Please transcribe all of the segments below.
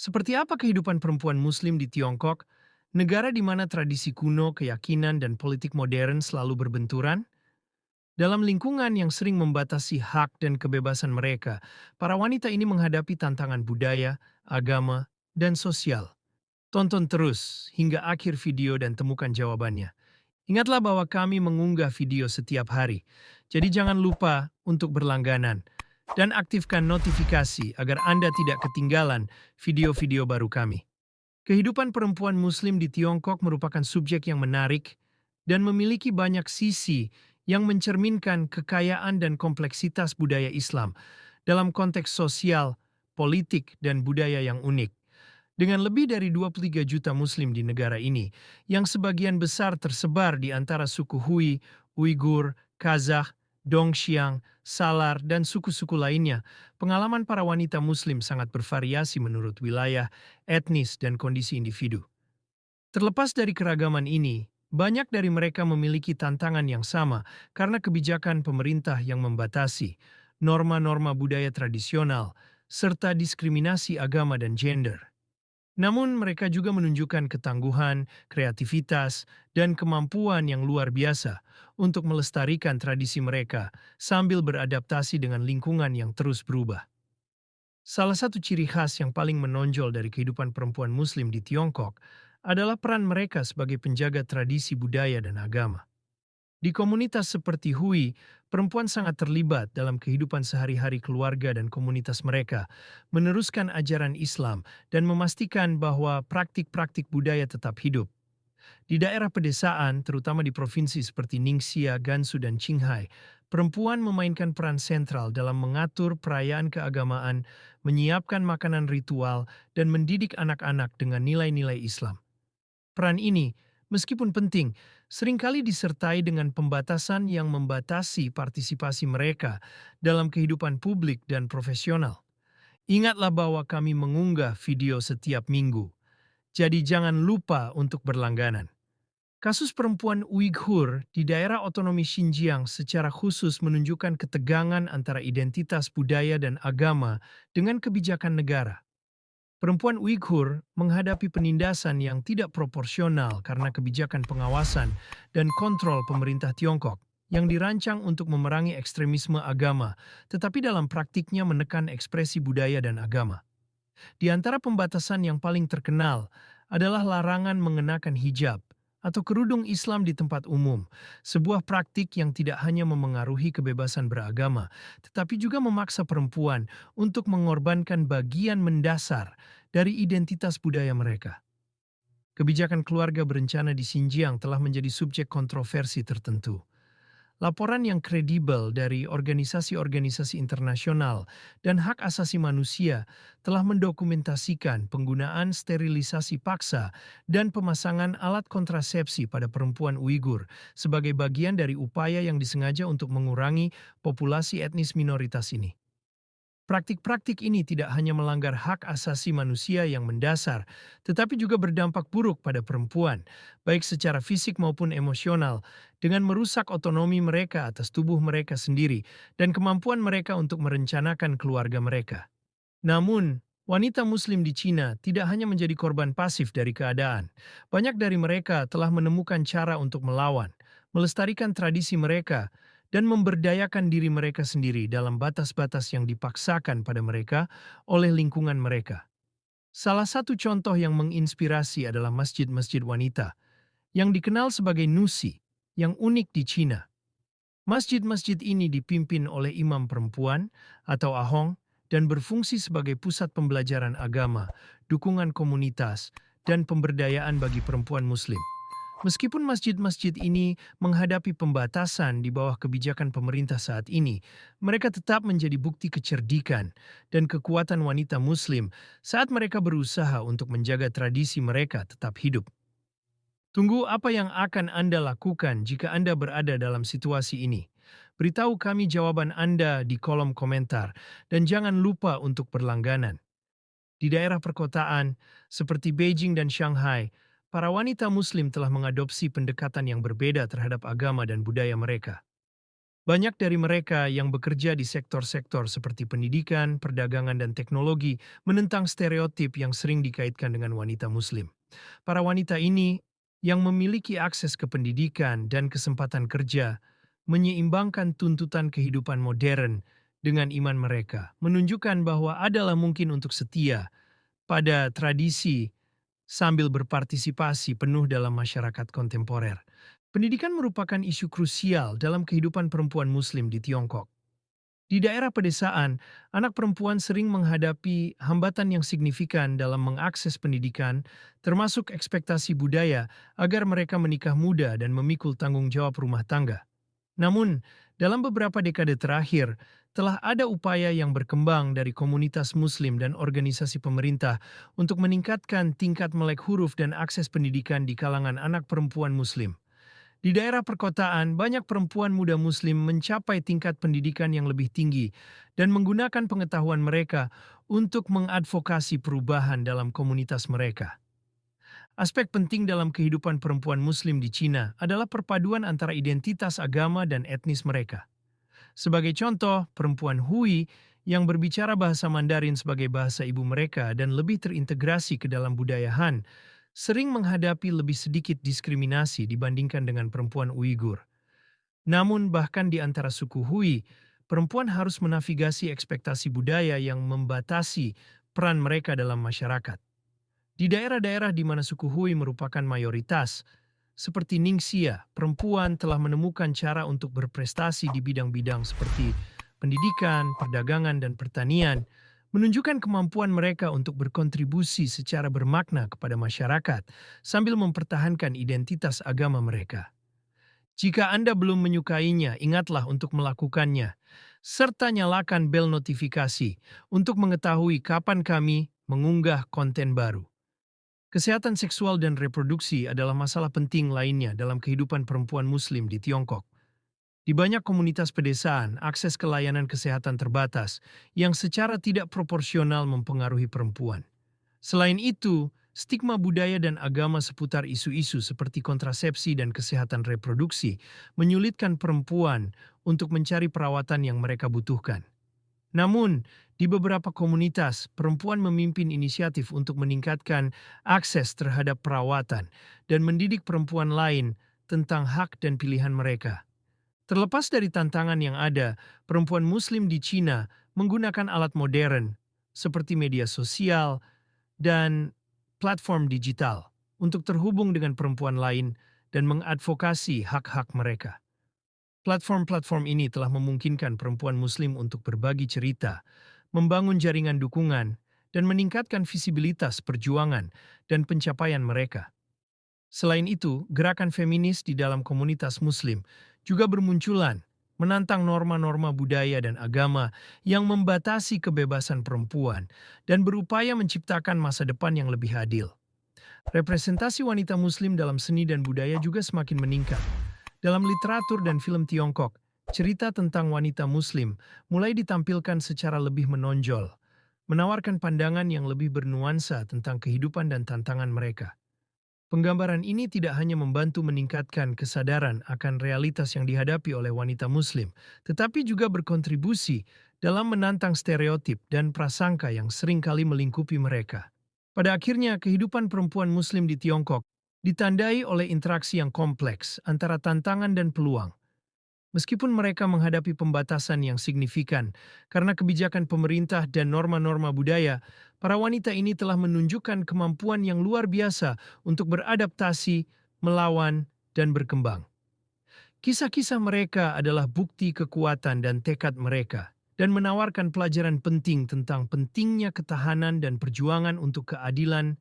Seperti apa kehidupan perempuan Muslim di Tiongkok, negara di mana tradisi kuno, keyakinan, dan politik modern selalu berbenturan? Dalam lingkungan yang sering membatasi hak dan kebebasan mereka, para wanita ini menghadapi tantangan budaya, agama, dan sosial. Tonton terus hingga akhir video dan temukan jawabannya. Ingatlah bahwa kami mengunggah video setiap hari, jadi jangan lupa untuk berlangganan dan aktifkan notifikasi agar Anda tidak ketinggalan video-video baru kami. Kehidupan perempuan Muslim di Tiongkok merupakan subjek yang menarik dan memiliki banyak sisi yang mencerminkan kekayaan dan kompleksitas budaya Islam dalam konteks sosial, politik, dan budaya yang unik. Dengan lebih dari 23 juta Muslim di negara ini, yang sebagian besar tersebar di antara suku Hui, Uighur, Kazakh, Dongxiang, Salar, dan suku-suku lainnya, pengalaman para wanita Muslim sangat bervariasi menurut wilayah, etnis, dan kondisi individu. Terlepas dari keragaman ini, banyak dari mereka memiliki tantangan yang sama karena kebijakan pemerintah yang membatasi norma-norma budaya tradisional, serta diskriminasi agama dan gender. Namun mereka juga menunjukkan ketangguhan, kreativitas, dan kemampuan yang luar biasa untuk melestarikan tradisi mereka sambil beradaptasi dengan lingkungan yang terus berubah. Salah satu ciri khas yang paling menonjol dari kehidupan perempuan Muslim di Tiongkok adalah peran mereka sebagai penjaga tradisi budaya dan agama. Di komunitas seperti Hui, perempuan sangat terlibat dalam kehidupan sehari-hari keluarga dan komunitas mereka, meneruskan ajaran Islam dan memastikan bahwa praktik-praktik budaya tetap hidup. Di daerah pedesaan, terutama di provinsi seperti Ningxia, Gansu, dan Qinghai, perempuan memainkan peran sentral dalam mengatur perayaan keagamaan, menyiapkan makanan ritual, dan mendidik anak-anak dengan nilai-nilai Islam. Peran ini, meskipun penting, seringkali disertai dengan pembatasan yang membatasi partisipasi mereka dalam kehidupan publik dan profesional. Ingatlah bahwa kami mengunggah video setiap minggu, jadi jangan lupa untuk berlangganan. Kasus perempuan Uighur di daerah otonomi Xinjiang secara khusus menunjukkan ketegangan antara identitas budaya dan agama dengan kebijakan negara. Perempuan Uighur menghadapi penindasan yang tidak proporsional karena kebijakan pengawasan dan kontrol pemerintah Tiongkok yang dirancang untuk memerangi ekstremisme agama, tetapi dalam praktiknya menekan ekspresi budaya dan agama. Di antara pembatasan yang paling terkenal adalah larangan mengenakan hijab atau kerudung Islam di tempat umum, sebuah praktik yang tidak hanya memengaruhi kebebasan beragama, tetapi juga memaksa perempuan untuk mengorbankan bagian mendasar dari identitas budaya mereka. Kebijakan keluarga berencana di Xinjiang telah menjadi subjek kontroversi tertentu. Laporan yang kredibel dari organisasi-organisasi internasional dan hak asasi manusia telah mendokumentasikan penggunaan sterilisasi paksa dan pemasangan alat kontrasepsi pada perempuan Uighur sebagai bagian dari upaya yang disengaja untuk mengurangi populasi etnis minoritas ini. Praktik-praktik ini tidak hanya melanggar hak asasi manusia yang mendasar, tetapi juga berdampak buruk pada perempuan, baik secara fisik maupun emosional, dengan merusak otonomi mereka atas tubuh mereka sendiri dan kemampuan mereka untuk merencanakan keluarga mereka. Namun, wanita Muslim di Cina tidak hanya menjadi korban pasif dari keadaan. Banyak dari mereka telah menemukan cara untuk melawan, melestarikan tradisi mereka, dan memberdayakan diri mereka sendiri dalam batas-batas yang dipaksakan pada mereka oleh lingkungan mereka. Salah satu contoh yang menginspirasi adalah masjid-masjid wanita, yang dikenal sebagai Nusi, yang unik di Cina. Masjid-masjid ini dipimpin oleh imam perempuan atau ahong dan berfungsi sebagai pusat pembelajaran agama, dukungan komunitas, dan pemberdayaan bagi perempuan Muslim. Meskipun masjid-masjid ini menghadapi pembatasan di bawah kebijakan pemerintah saat ini, mereka tetap menjadi bukti kecerdikan dan kekuatan wanita Muslim saat mereka berusaha untuk menjaga tradisi mereka tetap hidup. Tunggu apa yang akan Anda lakukan jika Anda berada dalam situasi ini. Beritahu kami jawaban Anda di kolom komentar dan jangan lupa untuk berlangganan. Di daerah perkotaan seperti Beijing dan Shanghai, para wanita Muslim telah mengadopsi pendekatan yang berbeda terhadap agama dan budaya mereka. Banyak dari mereka yang bekerja di sektor-sektor seperti pendidikan, perdagangan, dan teknologi menentang stereotip yang sering dikaitkan dengan wanita Muslim. Para wanita ini yang memiliki akses ke pendidikan dan kesempatan kerja menyeimbangkan tuntutan kehidupan modern dengan iman mereka, menunjukkan bahwa adalah mungkin untuk setia pada tradisi sambil berpartisipasi penuh dalam masyarakat kontemporer. Pendidikan merupakan isu krusial dalam kehidupan perempuan Muslim di Tiongkok. Di daerah pedesaan, anak perempuan sering menghadapi hambatan yang signifikan dalam mengakses pendidikan, termasuk ekspektasi budaya agar mereka menikah muda dan memikul tanggung jawab rumah tangga. Namun, dalam beberapa dekade terakhir, telah ada upaya yang berkembang dari komunitas Muslim dan organisasi pemerintah untuk meningkatkan tingkat melek huruf dan akses pendidikan di kalangan anak perempuan Muslim. Di daerah perkotaan, banyak perempuan muda Muslim mencapai tingkat pendidikan yang lebih tinggi dan menggunakan pengetahuan mereka untuk mengadvokasi perubahan dalam komunitas mereka. Aspek penting dalam kehidupan perempuan Muslim di Cina adalah perpaduan antara identitas agama dan etnis mereka. Sebagai contoh, perempuan Hui yang berbicara bahasa Mandarin sebagai bahasa ibu mereka dan lebih terintegrasi ke dalam budaya Han, sering menghadapi lebih sedikit diskriminasi dibandingkan dengan perempuan Uighur. Namun bahkan di antara suku Hui, perempuan harus menavigasi ekspektasi budaya yang membatasi peran mereka dalam masyarakat. Di daerah-daerah di mana suku Hui merupakan mayoritas, seperti Ningxia, perempuan telah menemukan cara untuk berprestasi di bidang-bidang seperti pendidikan, perdagangan, dan pertanian, menunjukkan kemampuan mereka untuk berkontribusi secara bermakna kepada masyarakat sambil mempertahankan identitas agama mereka. Jika Anda belum menyukainya, ingatlah untuk melakukannya, serta nyalakan bel notifikasi untuk mengetahui kapan kami mengunggah konten baru. Kesehatan seksual dan reproduksi adalah masalah penting lainnya dalam kehidupan perempuan Muslim di Tiongkok. Di banyak komunitas pedesaan, akses ke layanan kesehatan terbatas, yang secara tidak proporsional mempengaruhi perempuan. Selain itu, stigma budaya dan agama seputar isu-isu seperti kontrasepsi dan kesehatan reproduksi menyulitkan perempuan untuk mencari perawatan yang mereka butuhkan. Namun, di beberapa komunitas, perempuan memimpin inisiatif untuk meningkatkan akses terhadap perawatan dan mendidik perempuan lain tentang hak dan pilihan mereka. Terlepas dari tantangan yang ada, perempuan Muslim di Cina menggunakan alat modern seperti media sosial dan platform digital untuk terhubung dengan perempuan lain dan mengadvokasi hak-hak mereka. Platform-platform ini telah memungkinkan perempuan Muslim untuk berbagi cerita, membangun jaringan dukungan, dan meningkatkan visibilitas perjuangan dan pencapaian mereka. Selain itu, gerakan feminis di dalam komunitas Muslim juga bermunculan, menantang norma-norma budaya dan agama yang membatasi kebebasan perempuan dan berupaya menciptakan masa depan yang lebih adil. Representasi wanita Muslim dalam seni dan budaya juga semakin meningkat. Dalam literatur dan film Tiongkok, cerita tentang wanita Muslim mulai ditampilkan secara lebih menonjol, menawarkan pandangan yang lebih bernuansa tentang kehidupan dan tantangan mereka. Penggambaran ini tidak hanya membantu meningkatkan kesadaran akan realitas yang dihadapi oleh wanita Muslim, tetapi juga berkontribusi dalam menantang stereotip dan prasangka yang seringkali melingkupi mereka. Pada akhirnya, kehidupan perempuan Muslim di Tiongkok ditandai oleh interaksi yang kompleks antara tantangan dan peluang. Meskipun mereka menghadapi pembatasan yang signifikan karena kebijakan pemerintah dan norma-norma budaya, para wanita ini telah menunjukkan kemampuan yang luar biasa untuk beradaptasi, melawan, dan berkembang. Kisah-kisah mereka adalah bukti kekuatan dan tekad mereka, dan menawarkan pelajaran penting tentang pentingnya ketahanan dan perjuangan untuk keadilan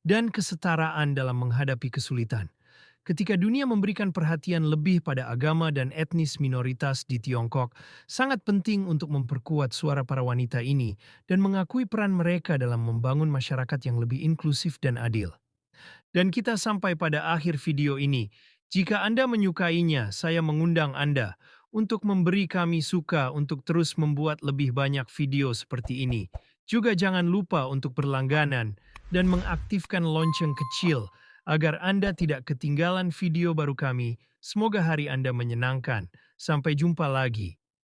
dan kesetaraan dalam menghadapi kesulitan. Ketika dunia memberikan perhatian lebih pada agama dan etnis minoritas di Tiongkok, sangat penting untuk memperkuat suara para wanita ini dan mengakui peran mereka dalam membangun masyarakat yang lebih inklusif dan adil. Dan kita sampai pada akhir video ini. Jika Anda menyukainya, saya mengundang Anda untuk memberi kami suka untuk terus membuat lebih banyak video seperti ini. Juga jangan lupa untuk berlangganan dan mengaktifkan lonceng kecil agar Anda tidak ketinggalan video baru kami. Semoga hari Anda menyenangkan. Sampai jumpa lagi.